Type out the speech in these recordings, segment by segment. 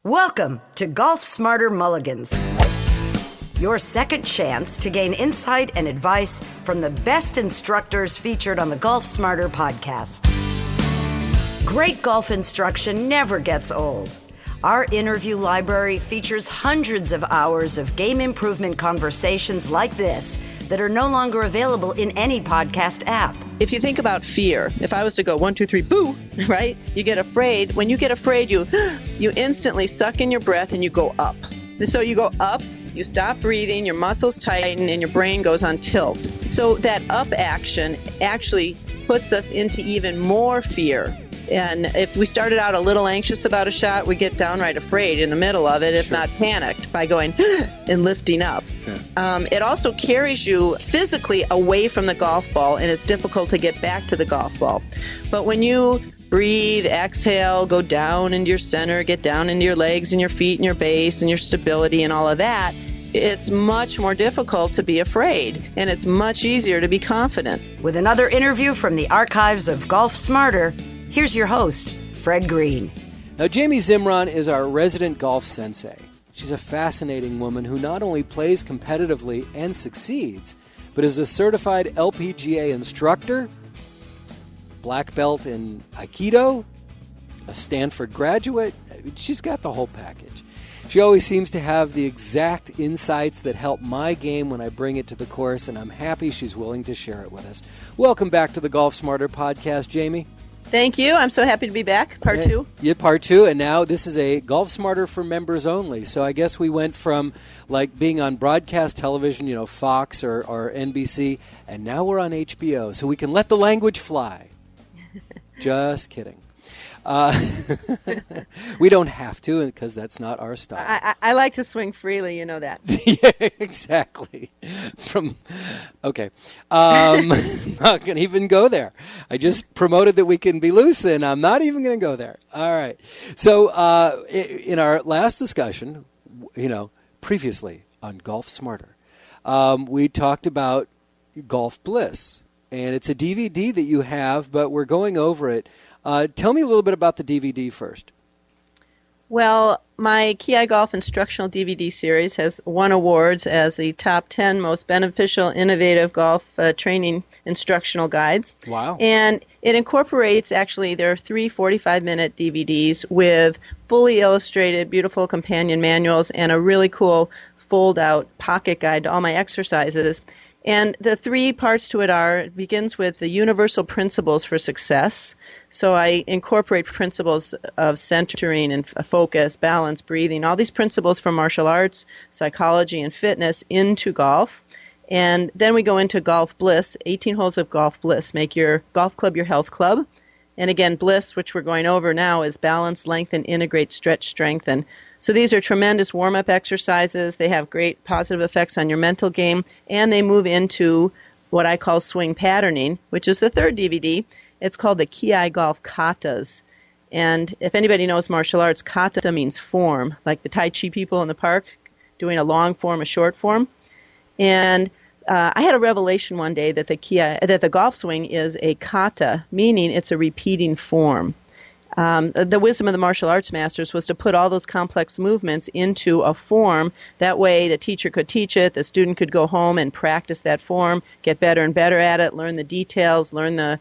Welcome to Golf Smarter Mulligans, your second chance to gain insight and advice from the best instructors featured on the Golf Smarter podcast. Great golf instruction never gets old. Our interview library features hundreds of hours of game improvement conversations like this that are no longer available in any podcast app. If you think about fear, if I was to go 1, 2, 3, boo, right? You get afraid. When you get afraid, you instantly suck in your breath and you go up. So you go up, you stop breathing, your muscles tighten, and your brain goes on tilt. So that up action actually puts us into even more fear. And if we started out a little anxious about a shot, we get downright afraid in the middle of it, if not panicked, by going and lifting up. Yeah. It also carries you physically away from the golf ball, and it's difficult to get back to the golf ball. But when you breathe, exhale, go down into your center, get down into your legs and your feet and your base and your stability and all of that, it's much more difficult to be afraid, and it's much easier to be confident. With another interview from the archives of Golf Smarter, here's your host, Fred Green. Now, Jamie Zimron is our resident Golf Sensei. She's a fascinating woman who not only plays competitively and succeeds, but is a certified LPGA instructor, black belt in Aikido, a Stanford graduate. She's got the whole package. She always seems to have the exact insights that help my game when I bring it to the course, and I'm happy she's willing to share it with us. Welcome back to the Golf Smarter podcast, Jamie. Thank you. I'm so happy to be back. Part 2. Yeah, part 2. And now this is a Golf Smarter for members only. So I guess we went from like being on broadcast television, Fox or NBC, and now we're on HBO. So we can let the language fly. Just kidding. We don't have to, because that's not our style. I like to swing freely, you know that. Yeah, exactly. Okay. I'm not going to even go there. I just promoted that we can be loose, and I'm not even going to go there. All right. So in our last discussion, previously on Golf Smarter, we talked about Golf BLISS, and it's a DVD that you have, but we're going over it. Tell me a little bit about the DVD first. Well, my KiAi Golf Instructional DVD Series has won awards as the top 10 most beneficial, innovative golf training instructional guides. Wow. And it incorporates, actually, there are 3 45-minute DVDs with fully illustrated, beautiful companion manuals and a really cool fold-out pocket guide to all my exercises. And the 3 parts to it begins with the universal principles for success. So I incorporate principles of centering and focus, balance, breathing, all these principles from martial arts, psychology, and fitness into golf. And then we go into Golf BLISS, 18 holes of Golf BLISS. Make your golf club your health club. And again, BLISS, which we're going over now, is balance, lengthen, integrate, stretch, strengthen. So these are tremendous warm-up exercises. They have great positive effects on your mental game, and they move into what I call swing patterning, which is the 3rd DVD. It's called the KiAi Golf Katas. And if anybody knows martial arts, kata means form, like the Tai Chi people in the park doing a long form, a short form. And I had a revelation one day that the golf swing is a kata, meaning it's a repeating form. The wisdom of the martial arts masters was to put all those complex movements into a form. That way the teacher could teach it, the student could go home and practice that form, get better and better at it, learn the details, learn the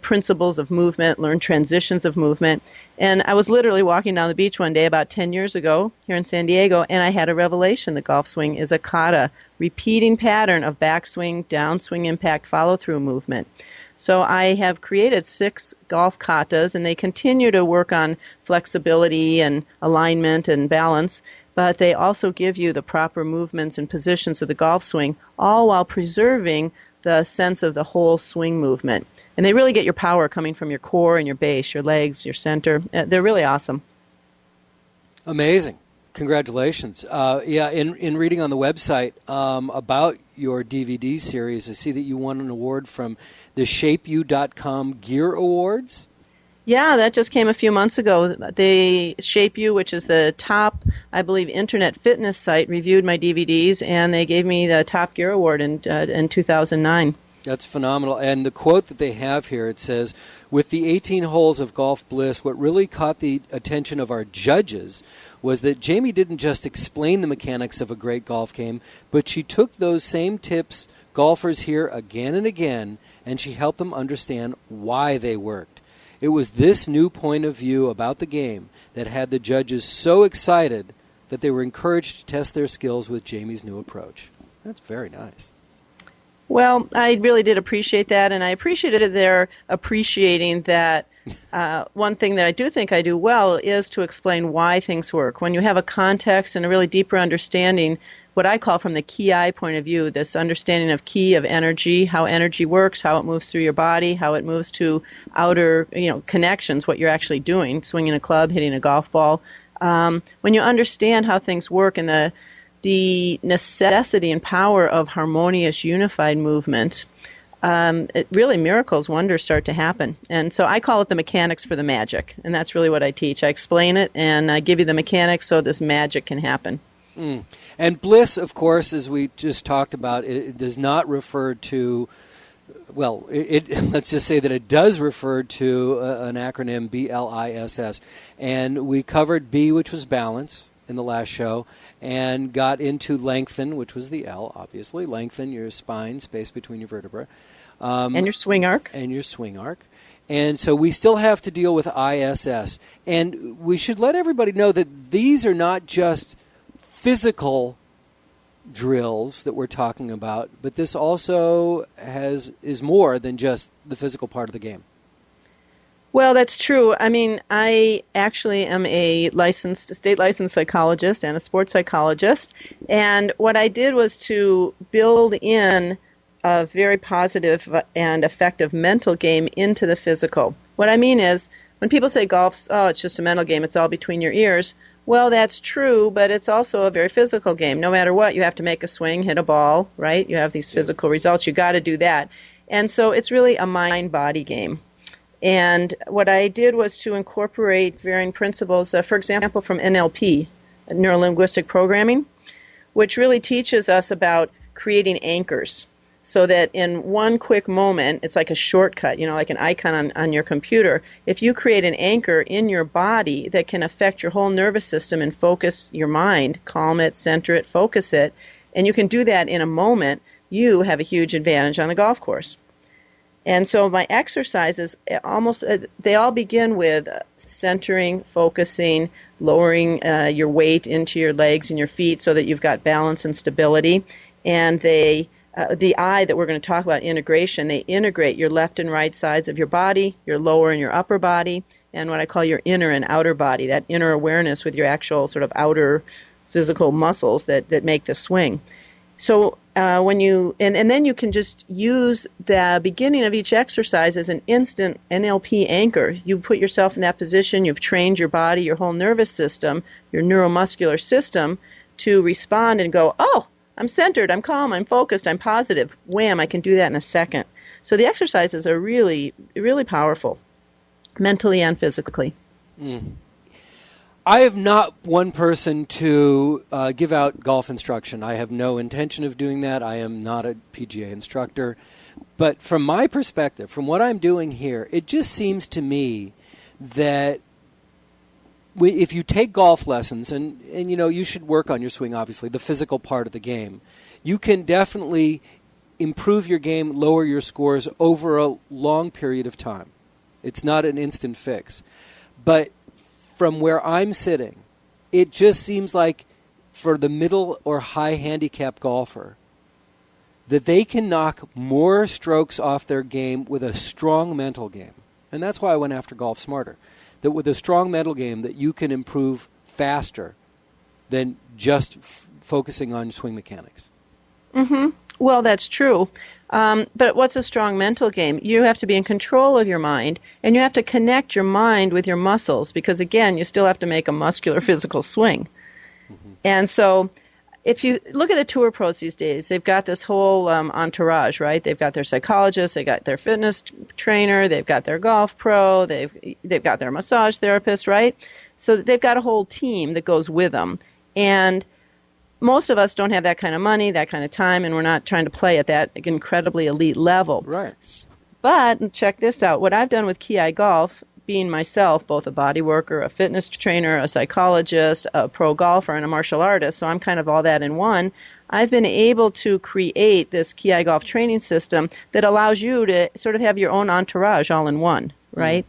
principles of movement, learn transitions of movement. And I was literally walking down the beach one day about 10 years ago here in San Diego, and I had a revelation. The golf swing is a kata, repeating pattern of backswing, downswing, impact, follow-through movement. So I have created 6 golf katas, and they continue to work on flexibility and alignment and balance, but they also give you the proper movements and positions of the golf swing, all while preserving the sense of the whole swing movement. And they really get your power coming from your core and your base, your legs, your center. They're really awesome. Amazing. Congratulations. In reading on the website about your DVD series, I see that you won an award from the ShapeU.com Gear Awards. Yeah, that just came a few months ago. The ShapeU, which is the top, I believe, internet fitness site, reviewed my DVDs, and they gave me the Top Gear Award in 2009. That's phenomenal. And the quote that they have here, it says, with the 18 holes of Golf Bliss, what really caught the attention of our judges was that Jamie didn't just explain the mechanics of a great golf game, but she took those same tips golfers hear again and again, and she helped them understand why they worked. It was this new point of view about the game that had the judges so excited that they were encouraged to test their skills with Jamie's new approach. That's very nice. Well, I really did appreciate that, and I appreciated their appreciating that one thing that I do think I do well is to explain why things work. When you have a context and a really deeper understanding, what I call from the KiAi point of view, this understanding of ki, of energy, how energy works, how it moves through your body, how it moves to outer connections, what you're actually doing, swinging a club, hitting a golf ball. When you understand how things work and the necessity and power of harmonious, unified movement, it really miracles, wonders start to happen. And so I call it the mechanics for the magic, and that's really what I teach. I explain it, and I give you the mechanics so this magic can happen. And bliss, of course, as we just talked about, it does not refer to, well, let's just say that it does refer to an acronym, BLISS. And we covered B, which was balance, in the last show, and got into lengthen, which was the L, obviously. Lengthen your spine, space between your vertebrae. And your swing arc. And your swing arc. And so we still have to deal with ISS. And we should let everybody know that these are not just physical drills that we're talking about, but this also is more than just the physical part of the game. Well, that's true. I mean, I actually am a state licensed psychologist and a sports psychologist, and what I did was to build in a very positive and effective mental game into the physical. What I mean is, when people say golf's, it's just a mental game, it's all between your ears, well, that's true, but it's also a very physical game. No matter what, you have to make a swing, hit a ball, right? You have these physical results. You got to do that. And so it's really a mind-body game. And what I did was to incorporate varying principles, for example, from NLP, Neuro-Linguistic Programming, which really teaches us about creating anchors so that in one quick moment, it's like a shortcut, like an icon on your computer. If you create an anchor in your body that can affect your whole nervous system and focus your mind, calm it, center it, focus it, and you can do that in a moment, you have a huge advantage on the golf course. And so my exercises, they all begin with centering, focusing, lowering your weight into your legs and your feet so that you've got balance and stability. And the I that we're going to talk about, integration, they integrate your left and right sides of your body, your lower and your upper body, and what I call your inner and outer body, that inner awareness with your actual sort of outer physical muscles that make the swing. So when you and then you can just use the beginning of each exercise as an instant NLP anchor. You put yourself in that position. You've trained your body, your whole nervous system, your neuromuscular system to respond and go, oh, I'm centered, I'm calm, I'm focused, I'm positive. Wham, I can do that in a second. So the exercises are really, really powerful, mentally and physically. I am not one person to give out golf instruction. I have no intention of doing that. I am not a PGA instructor. But from my perspective, from what I'm doing here, it just seems to me that if you take golf lessons, and you should work on your swing, obviously, the physical part of the game, you can definitely improve your game, lower your scores over a long period of time. It's not an instant fix. But from where I'm sitting, it just seems like for the middle or high handicap golfer, that they can knock more strokes off their game with a strong mental game. And that's why I went after Golf Smarter. That with a strong mental game that you can improve faster than just focusing on swing mechanics. Mm-hmm. Well, that's true. But what's a strong mental game? You have to be in control of your mind, and you have to connect your mind with your muscles because, again, you still have to make a muscular physical swing. Mm-hmm. And so if you look at the tour pros these days, they've got this whole entourage, right? They've got their psychologist, they've got their fitness trainer, they've got their golf pro, they've got their massage therapist, right? So they've got a whole team that goes with them. And most of us don't have that kind of money, that kind of time, and we're not trying to play at that incredibly elite level. Right. But check this out. What I've done with KiAi Golf, being myself both a body worker, a fitness trainer, a psychologist, a pro golfer, and a martial artist, so I'm kind of all that in one, I've been able to create this KiAi Golf training system that allows you to sort of have your own entourage all in one, right?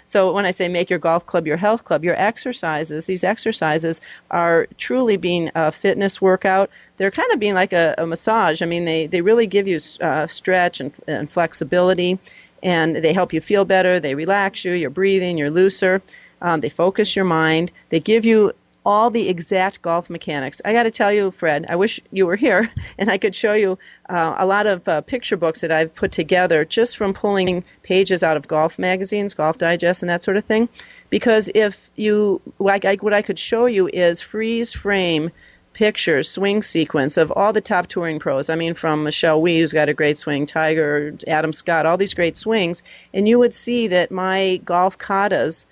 So when I say make your golf club your health club, your exercises, these exercises are truly being a fitness workout. They're kind of being like a massage. I mean, they really give you stretch and flexibility, and they help you feel better. They relax you. You're breathing. You're looser. They focus your mind. They give you all the exact golf mechanics. I got to tell you, Fred, I wish you were here and I could show you a lot of picture books that I've put together just from pulling pages out of golf magazines, Golf Digest, and that sort of thing. Because if you, what I could show you is freeze frame pictures, swing sequence of all the top touring pros. I mean, from Michelle Wie, who's got a great swing, Tiger, Adam Scott, all these great swings. And you would see that my golf katas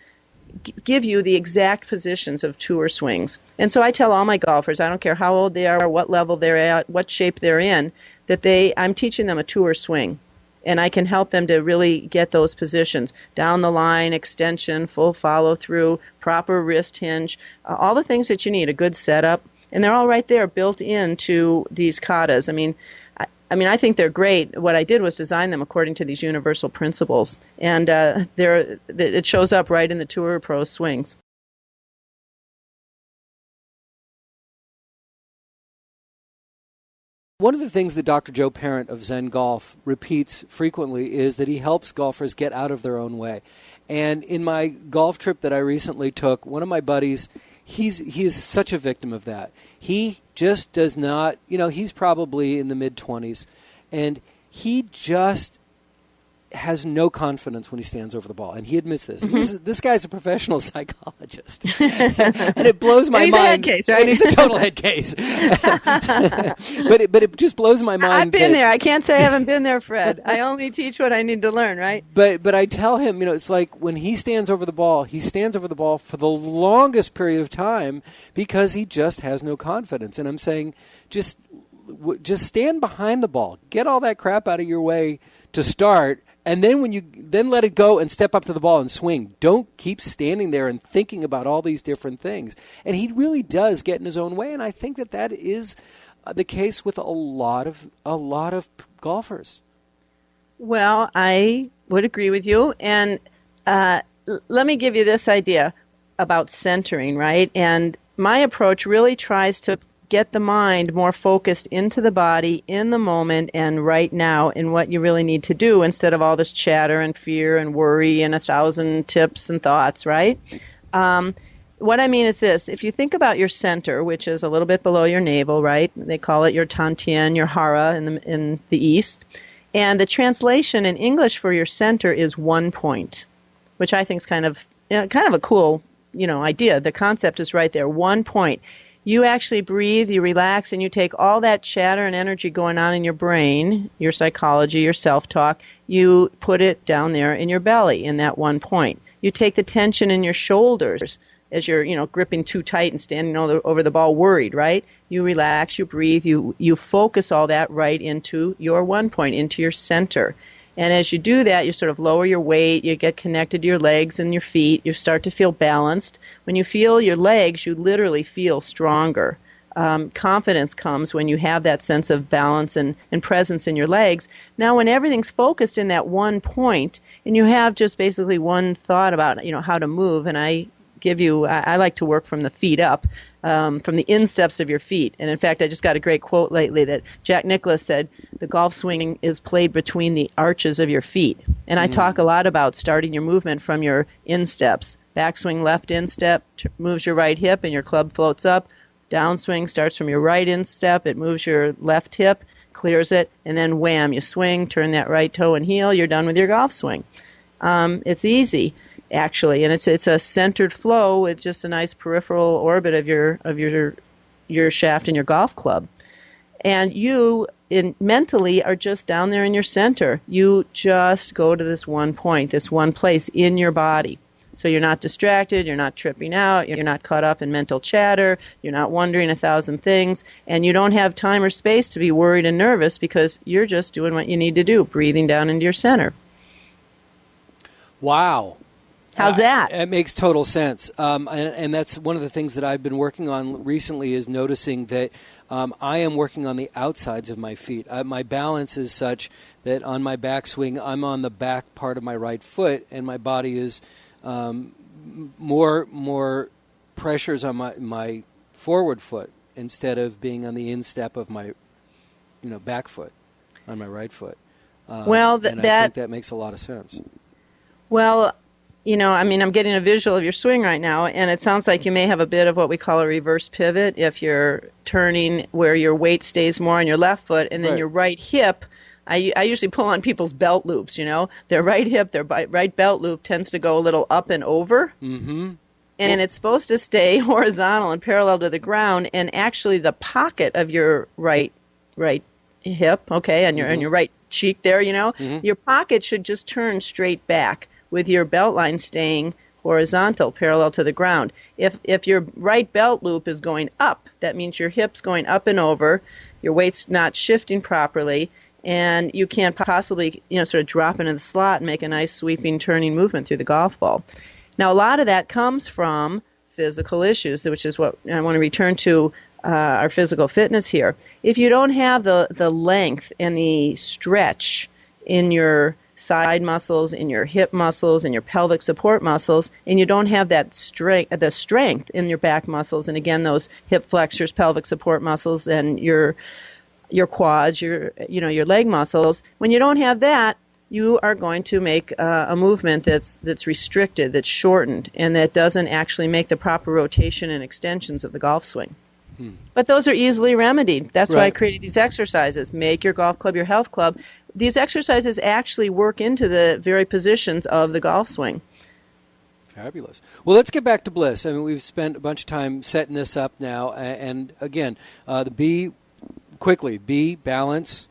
give you the exact positions of tour swings. And so I tell all my golfers, I don't care how old they are, what level they're at, what shape they're in, that I'm teaching them a tour swing. And I can help them to really get those positions. Down the line, extension, full follow through, proper wrist hinge, all the things that you need, a good setup. And they're all right there built into these katas. I mean, I think they're great. What I did was design them according to these universal principles. And it shows up right in the Tour Pro swings. One of the things that Dr. Joe Parent of Zen Golf repeats frequently is that he helps golfers get out of their own way. And in my golf trip that I recently took, one of my buddies, he is such a victim of that. He just does not, he's probably in the mid-20s, and he just has no confidence when he stands over the ball, and he admits this. This guy's a professional psychologist, and it blows my mind. He's a head case, right? And he's a total head case. but it just blows my mind. I've been there. I can't say I haven't been there, Fred. I only teach what I need to learn, right? But I tell him, it's like when he stands over the ball, he stands over the ball for the longest period of time because he just has no confidence. And I'm saying, just stand behind the ball, get all that crap out of your way to start. And then when you let it go and step up to the ball and swing. Don't keep standing there and thinking about all these different things. And he really does get in his own way, and I think that is the case with a lot of golfers. Well, I would agree with you. And let me give you this idea about centering, right? And my approach really tries to get the mind more focused into the body, in the moment, and right now in what you really need to do instead of all this chatter and fear and worry and 1,000 tips and thoughts, right? What I mean is this. If you think about your center, which is a little bit below your navel, right? They call it your Tantien, your Hara in the East. And the translation in English for your center is 1 point, which I think is kind of a cool, idea. The concept is right there, 1 point. You actually breathe, you relax, and you take all that chatter and energy going on in your brain, your psychology, your self-talk, you put it down there in your belly in that 1 point. You take the tension in your shoulders as you're, gripping too tight and standing over the ball worried, right? You relax, you breathe, you focus all that right into your 1 point, into your center. And as you do that, you sort of lower your weight, you get connected to your legs and your feet, you start to feel balanced. When you feel your legs, you literally feel stronger. Confidence comes when you have that sense of balance and presence in your legs. Now, when everything's focused in that 1 point, and you have just basically one thought about, how to move, and I like to work from the feet up, from the insteps of your feet. And in fact, I just got a great quote lately that Jack Nicklaus said, the golf swing is played between the arches of your feet. And I talk a lot about starting your movement from your insteps. Backswing left instep moves your right hip and your club floats up. Downswing starts from your right instep. It moves your left hip, clears it, and then wham, you swing, turn that right toe and heel. You're done with your golf swing. It's easy, actually, and it's a centered flow with just a nice peripheral orbit of your shaft and your golf club. And you mentally are just down there in your center. You just go to this 1 point, this one place in your body. So you're not distracted, you're not tripping out, you're not caught up in mental chatter, you're not wondering 1,000 things, and you don't have time or space to be worried and nervous because you're just doing what you need to do, breathing down into your center. Wow. How's that? It makes total sense. And that's one of the things that I've been working on recently is noticing that I am working on the outsides of my feet. My balance is such that on my backswing, I'm on the back part of my right foot, and my body is more pressures on my forward foot instead of being on the instep of my back foot on my right foot. I think that makes a lot of sense. Well, I'm getting a visual of your swing right now, and it sounds like you may have a bit of what we call a reverse pivot if you're turning where your weight stays more on your left foot, and then your right hip. I usually pull on people's belt loops, Their right hip, their right belt loop tends to go a little up and over. Mm-hmm. And it's supposed to stay horizontal and parallel to the ground, and actually the pocket of your right hip, okay, and your right cheek there, your pocket should just turn straight back with your belt line staying horizontal, parallel to the ground. If your right belt loop is going up, that means your hip's going up and over, your weight's not shifting properly, and you can't possibly, sort of drop into the slot and make a nice sweeping, turning movement through the golf ball. Now, a lot of that comes from physical issues, which is what I want to return to our physical fitness here. If you don't have the length and the stretch in your side muscles, in your hip muscles, and your pelvic support muscles, and you don't have that the strength in your back muscles, and again, those hip flexors, pelvic support muscles, and your quads, your leg muscles. When you don't have that, you are going to make a movement that's restricted, that's shortened, and that doesn't actually make the proper rotation and extensions of the golf swing. But those are easily remedied. That's why I created these exercises. Make your golf club your health club. These exercises actually work into the very positions of the golf swing. Fabulous. Well, let's get back to Bliss. I mean, we've spent a bunch of time setting this up now. And again, the B, balance.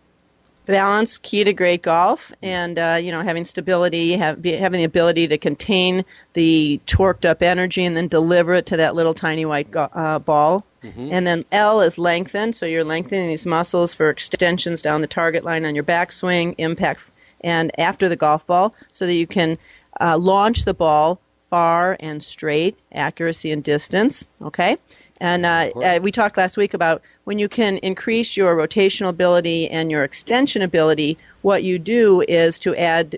Balance, key to great golf, and having stability, having the ability to contain the torqued up energy and then deliver it to that little tiny white ball. Mm-hmm. And then L is lengthen, so you're lengthening these muscles for extensions down the target line on your backswing, impact, and after the golf ball, so that you can launch the ball far and straight, accuracy and distance. Okay. And we talked last week about when you can increase your rotational ability and your extension ability, what you do is to add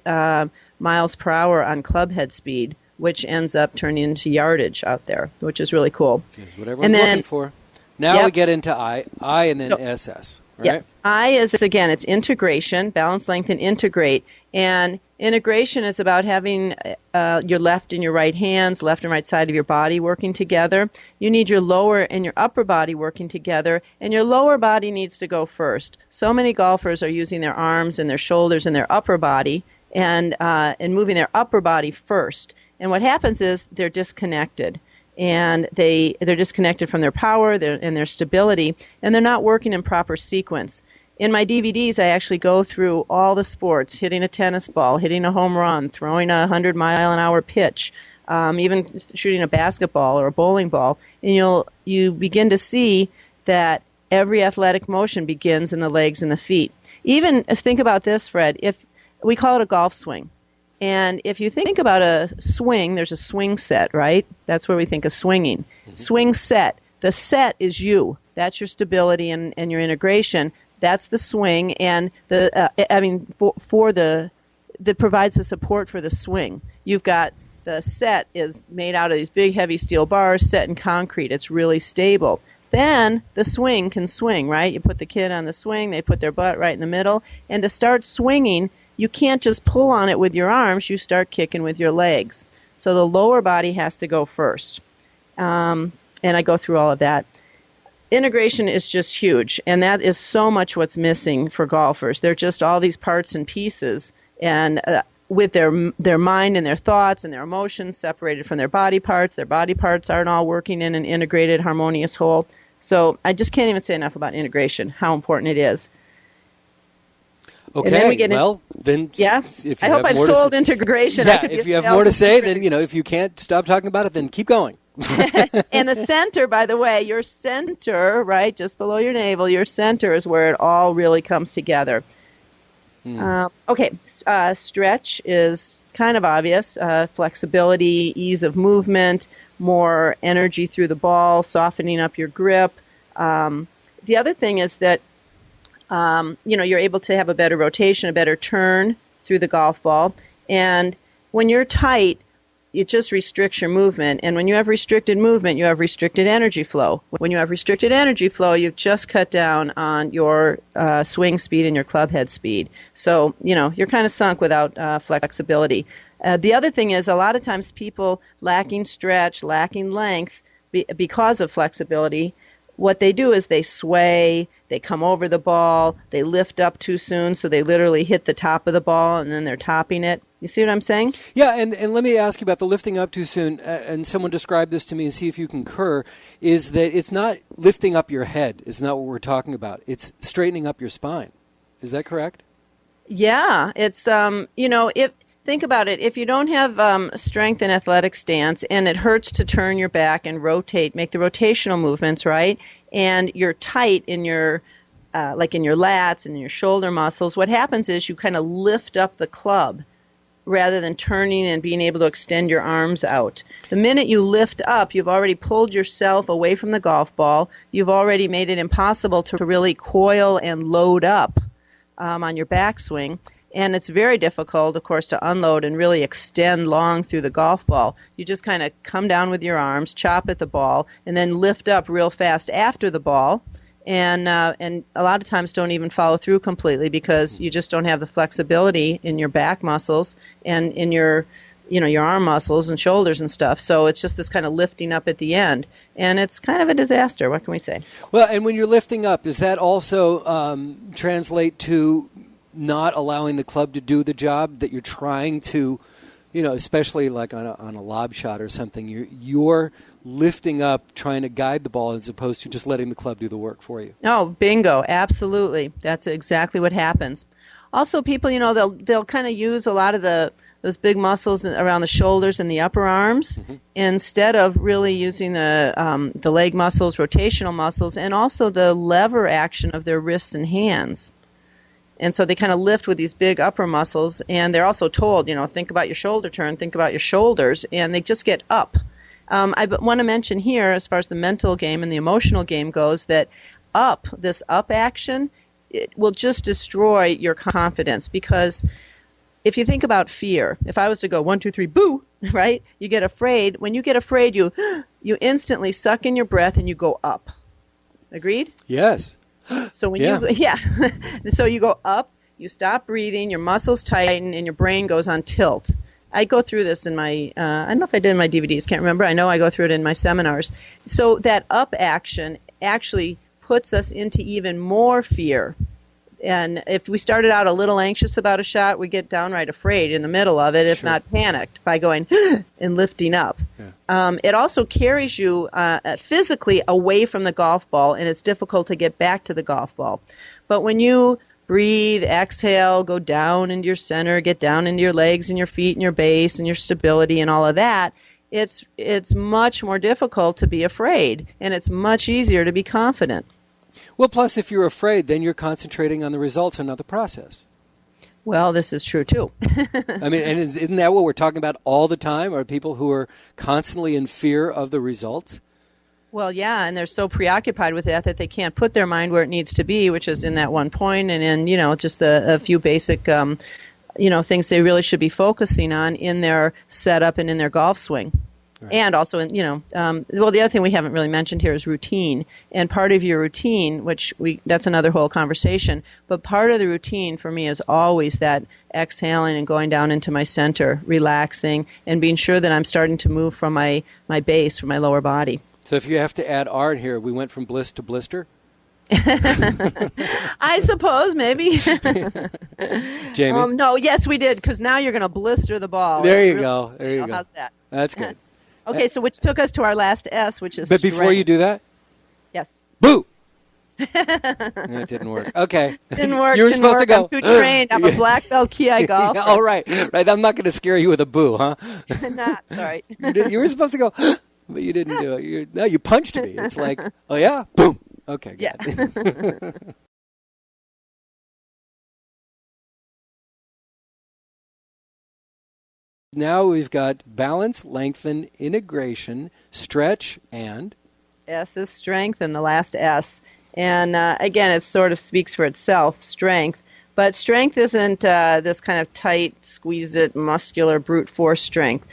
miles per hour on club head speed, which ends up turning into yardage out there, which is really cool. That's what everyone's looking for. Now we get into I and then SS. Right? Yeah. I is, again, it's integration, balance, length, and integrate. And integration is about having your left and your right hands, left and right side of your body working together. You need your lower and your upper body working together, and your lower body needs to go first. So many golfers are using their arms and their shoulders and their upper body and moving their upper body first. And what happens is they're disconnected. And they're disconnected from their power and their stability, and they're not working in proper sequence. In my DVDs, I actually go through all the sports, hitting a tennis ball, hitting a home run, throwing a 100-mile-an-hour pitch, even shooting a basketball or a bowling ball, and you begin to see that every athletic motion begins in the legs and the feet. Even think about this, Fred. If we call it a golf swing. And if you think about a swing, there's a swing set, right? That's where we think of swinging. Mm-hmm. Swing set. The set is you. That's your stability and your integration. That's the swing, and that provides the support for the swing. You've got the set is made out of these big, heavy steel bars set in concrete. It's really stable. Then the swing can swing, right? You put the kid on the swing. They put their butt right in the middle. And to start swinging, you can't just pull on it with your arms. You start kicking with your legs. So the lower body has to go first. And I go through all of that. Integration is just huge, and that is so much what's missing for golfers. They're just all these parts and pieces, and with their mind and their thoughts and their emotions separated from their body parts. Their body parts aren't all working in an integrated, harmonious whole. So I just can't even say enough about integration, how important it is. Okay, And then we get then yeah. if I you hope have I've more to sold say- integration. Yeah, if you have more to say, then, if you can't stop talking about it, then keep going. And the center, by the way, your center, right, just below your navel, your center is where it all really comes together. Stretch is kind of obvious. Flexibility, ease of movement, more energy through the ball, softening up your grip. The other thing is that, you're able to have a better rotation, a better turn through the golf ball. And when you're tight, it just restricts your movement. And when you have restricted movement, you have restricted energy flow. When you have restricted energy flow, you've just cut down on your swing speed and your club head speed. So, you're kind of sunk without flexibility. The other thing is a lot of times people lacking stretch, lacking length because of flexibility, what they do is they sway, they come over the ball, they lift up too soon, so they literally hit the top of the ball and then they're topping it. You see what I'm saying? Yeah, and let me ask you about the lifting up too soon, and someone described this to me and see if you concur, is that it's not lifting up your head is not what we're talking about. It's straightening up your spine. Is that correct? Yeah, it's, think about it. If you don't have strength in athletic stance and it hurts to turn your back and rotate, make the rotational movements, right, and you're tight in your, like in your lats and your shoulder muscles, what happens is you kind of lift up the club rather than turning and being able to extend your arms out. The minute you lift up, you've already pulled yourself away from the golf ball. You've already made it impossible to really coil and load up on your backswing. And it's very difficult, of course, to unload and really extend long through the golf ball. You just kind of come down with your arms, chop at the ball, and then lift up real fast after the ball. And a lot of times don't even follow through completely because you just don't have the flexibility in your back muscles and in your arm muscles and shoulders and stuff. So it's just this kind of lifting up at the end. And it's kind of a disaster. What can we say? Well, and when you're lifting up, does that also translate to not allowing the club to do the job that you're trying to, especially like on a lob shot or something, you're lifting up, trying to guide the ball as opposed to just letting the club do the work for you? Oh, bingo. Absolutely. That's exactly what happens. Also, people, they'll kind of use a lot of those big muscles around the shoulders and the upper arms instead of really using the leg muscles, rotational muscles, and also the lever action of their wrists and hands. And so they kind of lift with these big upper muscles, and they're also told, think about your shoulder turn, think about your shoulders, and they just get up. I want to mention here, as far as the mental game and the emotional game goes, that this up action, it will just destroy your confidence. Because if you think about fear, if I was to go 1, 2, 3, boo, right? You get afraid. When you get afraid, you instantly suck in your breath and you go up. Agreed? Yes. So when so you go up, you stop breathing, your muscles tighten, and your brain goes on tilt. I go through this in my, I don't know if I did in my DVDs, can't remember. I know I go through it in my seminars. So that up action actually puts us into even more fear. And if we started out a little anxious about a shot, we get downright afraid in the middle of it, if not panicked, by going and lifting up. Yeah. It also carries you physically away from the golf ball, and it's difficult to get back to the golf ball. But when you breathe, exhale, go down into your center, get down into your legs and your feet and your base and your stability and all of that, it's much more difficult to be afraid, and it's much easier to be confident. Well, plus, if you're afraid, then you're concentrating on the results and not the process. Well, this is true, too. I mean, and isn't that what we're talking about all the time? Are people who are constantly in fear of the results? Well, yeah, and they're so preoccupied with that they can't put their mind where it needs to be, which is in that one point, and in, just a few basic, things they really should be focusing on in their setup and in their golf swing. Right. And also, the other thing we haven't really mentioned here is routine. And part of your routine, that's another whole conversation, but part of the routine for me is always that exhaling and going down into my center, relaxing, and being sure that I'm starting to move from my base, from my lower body. So if you have to add art here, we went from bliss to blister? I suppose, maybe. Jamie? No, yes, we did, because now you're going to blister the ball. There you go. How's that? That's good. Okay, so which took us to our last S, which is But before you do that? Yes. Boo! It didn't work. Okay. Didn't work. You were supposed to go. I'm too trained. I'm a black belt KiAi golfer. Oh, right. I'm not going to scare you with a boo, huh? Not. Sorry. You were supposed to go, but you didn't do it. No, you punched me. It's like, oh, yeah? Boom. Okay, good. Yeah. Now we've got balance, lengthen, integration, stretch, and... S is strength, and the last S. And again, it sort of speaks for itself, strength. But strength isn't this kind of tight, squeeze-it, muscular, brute force strength.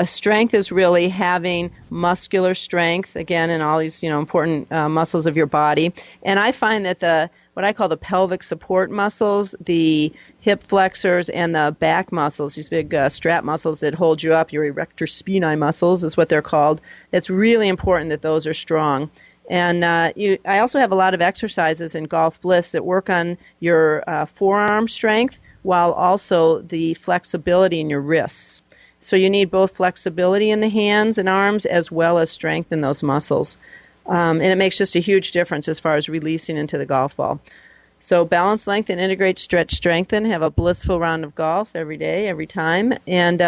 Strength is really having muscular strength, again, in all these important muscles of your body. And I find that what I call the pelvic support muscles, the hip flexors, and the back muscles, these big strap muscles that hold you up, your erector spinae muscles is what they're called. It's really important that those are strong. And I also have a lot of exercises in Golf BLISS that work on your forearm strength while also the flexibility in your wrists. So you need both flexibility in the hands and arms as well as strength in those muscles. And it makes just a huge difference as far as releasing into the golf ball. So balance, lengthen, integrate, stretch, strengthen. Have a blissful round of golf every day, every time. And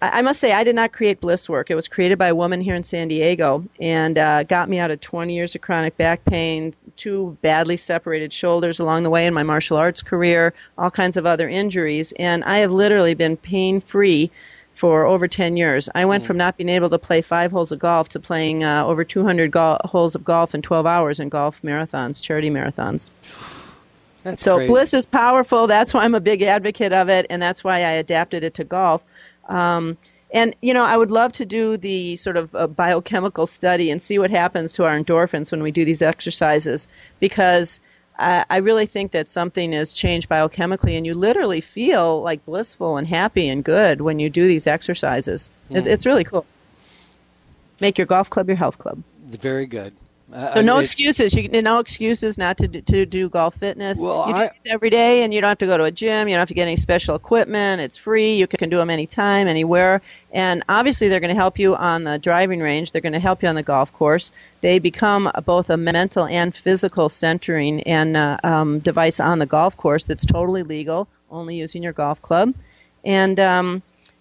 I must say, I did not create Bliss Work. It was created by a woman here in San Diego and got me out of 20 years of chronic back pain, 2 badly separated shoulders along the way in my martial arts career, all kinds of other injuries. And I have literally been pain-free for over 10 years. I went from not being able to play 5 holes of golf to playing over 200 holes of golf in 12 hours in golf marathons, charity marathons. That's so crazy. Bliss is powerful. That's why I'm a big advocate of it, and that's why I adapted it to golf. And, I would love to do the sort of biochemical study and see what happens to our endorphins when we do these exercises, because I really think that something is changed biochemically, and you literally feel like blissful and happy and good when you do these exercises. It's really cool. Make your golf club your health club. Very good. So no excuses. No excuses not to do golf fitness. Well, you do these every day, and you don't have to go to a gym. You don't have to get any special equipment. It's free. You can do them anytime, anywhere. And obviously, they're going to help you on the driving range. They're going to help you on the golf course. They become both a mental and physical centering and device on the golf course that's totally legal, only using your golf club. And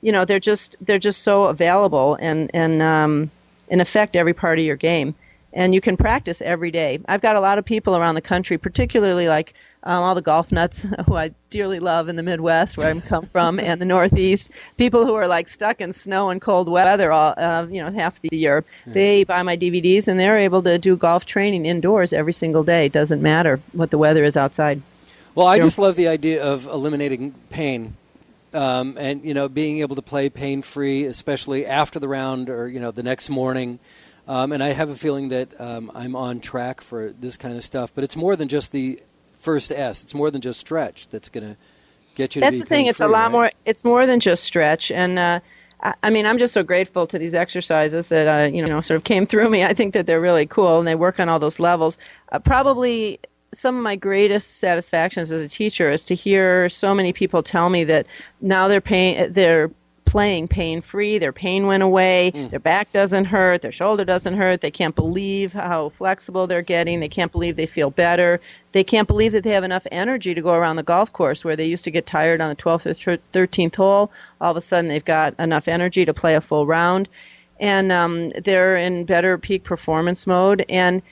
they're just so available and affect every part of your game. And you can practice every day. I've got a lot of people around the country, particularly like all the golf nuts who I dearly love in the Midwest, where I come from, and the Northeast. People who are like stuck in snow and cold weather all half the year. They buy my DVDs and they're able to do golf training indoors every single day. It doesn't matter what the weather is outside. Well, I just love the idea of eliminating pain. And being able to play pain-free, especially after the round or the next morning. And I have a feeling that I'm on track for this kind of stuff. But it's more than just the first S. It's more than just stretch that's going to get you to be pain-free. That's the thing. It's a lot more. It's more than just stretch. And I'm just so grateful to these exercises that sort of came through me. I think that they're really cool, and they work on all those levels. Probably some of my greatest satisfactions as a teacher is to hear so many people tell me that now they're playing pain-free, their pain went away, their back doesn't hurt, their shoulder doesn't hurt, they can't believe how flexible they're getting, they can't believe they feel better, they can't believe that they have enough energy to go around the golf course where they used to get tired on the 12th or 13th hole. All of a sudden they've got enough energy to play a full round, and they're in better peak performance mode. And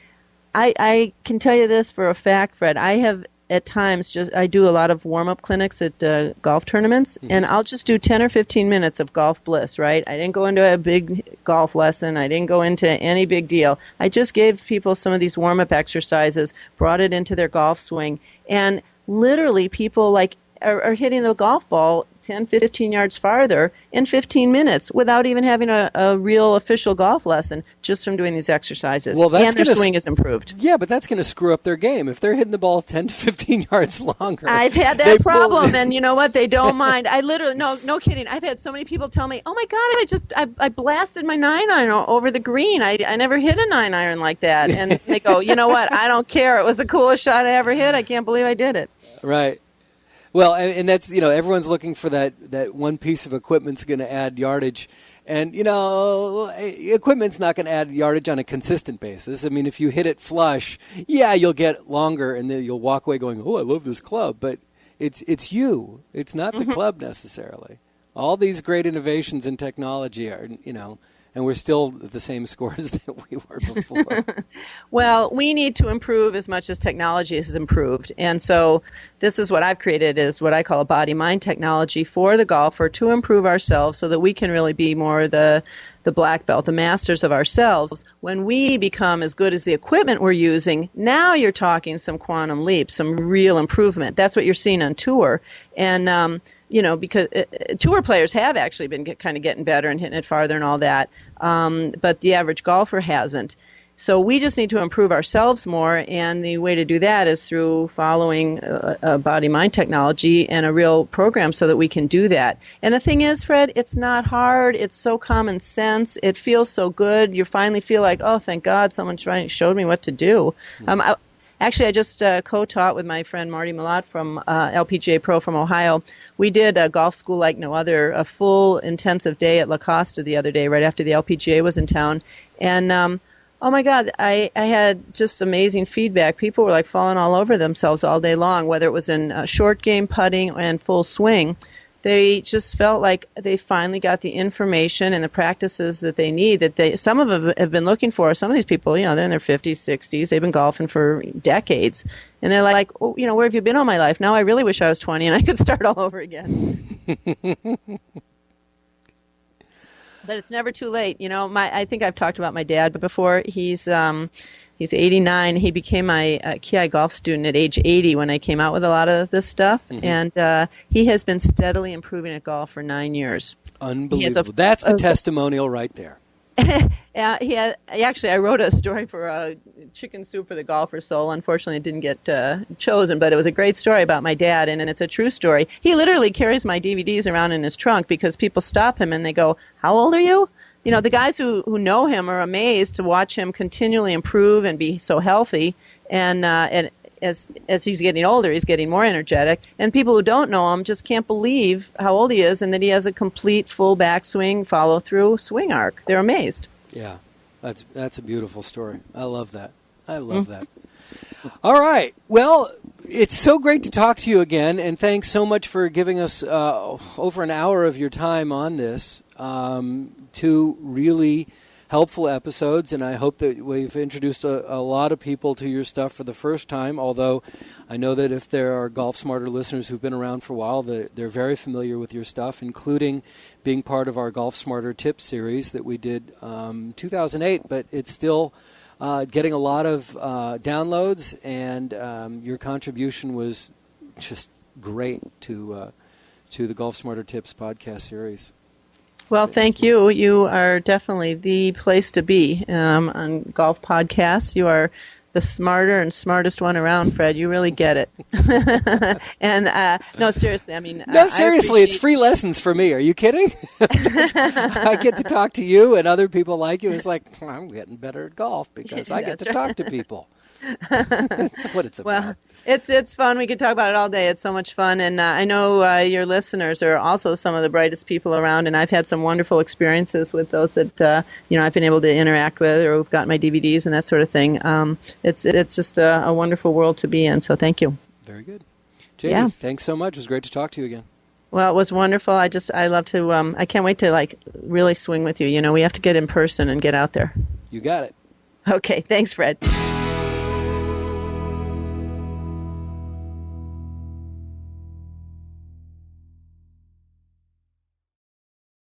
I can tell you this for a fact, Fred, I have at times I do a lot of warm-up clinics at golf tournaments, and I'll just do 10 or 15 minutes of Golf BLISS, right? I didn't go into a big golf lesson. I didn't go into any big deal. I just gave people some of these warm-up exercises, brought it into their golf swing, and literally people are hitting the golf ball 10, 15 yards farther in 15 minutes without even having a real official golf lesson, just from doing these exercises. Well, and their swing is improved. Yeah, but that's going to screw up their game. If they're hitting the ball 10 to 15 yards longer. I've had that problem, and you know what? They don't mind. I literally, no kidding. I've had so many people tell me, oh my God, I blasted my 9-iron over the green. I never hit a 9-iron like that. And they go, you know what? I don't care. It was the coolest shot I ever hit. I can't believe I did it. Right. Well, and that's, everyone's looking for that one piece of equipment's going to add yardage. And, equipment's not going to add yardage on a consistent basis. I mean, if you hit it flush, yeah, you'll get longer, and then you'll walk away going, oh, I love this club. But it's you. It's not the club necessarily. All these great innovations in technology are, and we're still at the same scores that we were before. Well, we need to improve as much as technology has improved. And so this is what I've created, is what I call a body-mind technology for the golfer to improve ourselves so that we can really be more the black belt, the masters of ourselves. When we become as good as the equipment we're using, now you're talking some quantum leap, some real improvement. That's what you're seeing on tour. And, because tour players have actually been kind of getting better and hitting it farther and all that, but the average golfer hasn't. So we just need to improve ourselves more, and the way to do that is through following a body-mind technology and a real program so that we can do that. And the thing is, Fred, it's not hard. It's so common sense. It feels so good. You finally feel like, oh, thank God, someone showed me what to do. I just co-taught with my friend Marty Malott from LPGA Pro from Ohio. We did a golf school like no other, a full intensive day at La Costa the other day, right after the LPGA was in town. And oh my God, I had just amazing feedback. People were like falling all over themselves all day long, whether it was in short game, putting, and full swing. They just felt like they finally got the information and the practices that they need, that some of them have been looking for. Some of these people, they're in their 50s, 60s. They've been golfing for decades. And they're like, oh, where have you been all my life? Now I really wish I was 20 and I could start all over again. But it's never too late. I think I've talked about my dad before. He's 89. He became my KiAi Golf student at age 80 when I came out with a lot of this stuff. Mm-hmm. And he has been steadily improving at golf for 9 years. Unbelievable. That's the testimonial right there. I wrote a story for Chicken Soup for the Golfer Soul. Unfortunately, it didn't get chosen, but it was a great story about my dad, and it's a true story. He literally carries my DVDs around in his trunk because people stop him and they go, "How old are you?" The guys who know him are amazed to watch him continually improve and be so healthy. And as he's getting older, he's getting more energetic. And people who don't know him just can't believe how old he is and that he has a complete full backswing, follow-through swing arc. They're amazed. Yeah, that's a beautiful story. I love that. That. All right. Well, it's so great to talk to you again, and thanks so much for giving us over an hour of your time on this. 2 really helpful episodes, and I hope that we've introduced a lot of people to your stuff for the first time, although I know that if there are Golf Smarter listeners who've been around for a while, they're very familiar with your stuff, including being part of our Golf Smarter Tips series that we did 2008, but it's still getting a lot of downloads, and your contribution was just great to the Golf Smarter Tips podcast series. Well, thank you. You are definitely the place to be on golf podcasts. You are the smarter and smartest one around, Fred. You really get it. And no, seriously, seriously, it's free lessons for me. Are you kidding? I get to talk to you and other people like you. It's like, I'm getting better at golf because I get to talk to people. That's what it's about. Well, it's fun. We could talk about it all day. It's so much fun. And I know your listeners are also some of the brightest people around, and I've had some wonderful experiences with those that I've been able to interact with or who've got my DVDs and that sort of thing. It's just a wonderful world to be in, so thank you. Very good. Jamie, thanks so much. It was great to talk to you again. Well, it was wonderful. I love to, I can't wait to really swing with you. We have to get in person and get out there. You got it. Okay, thanks, Fred.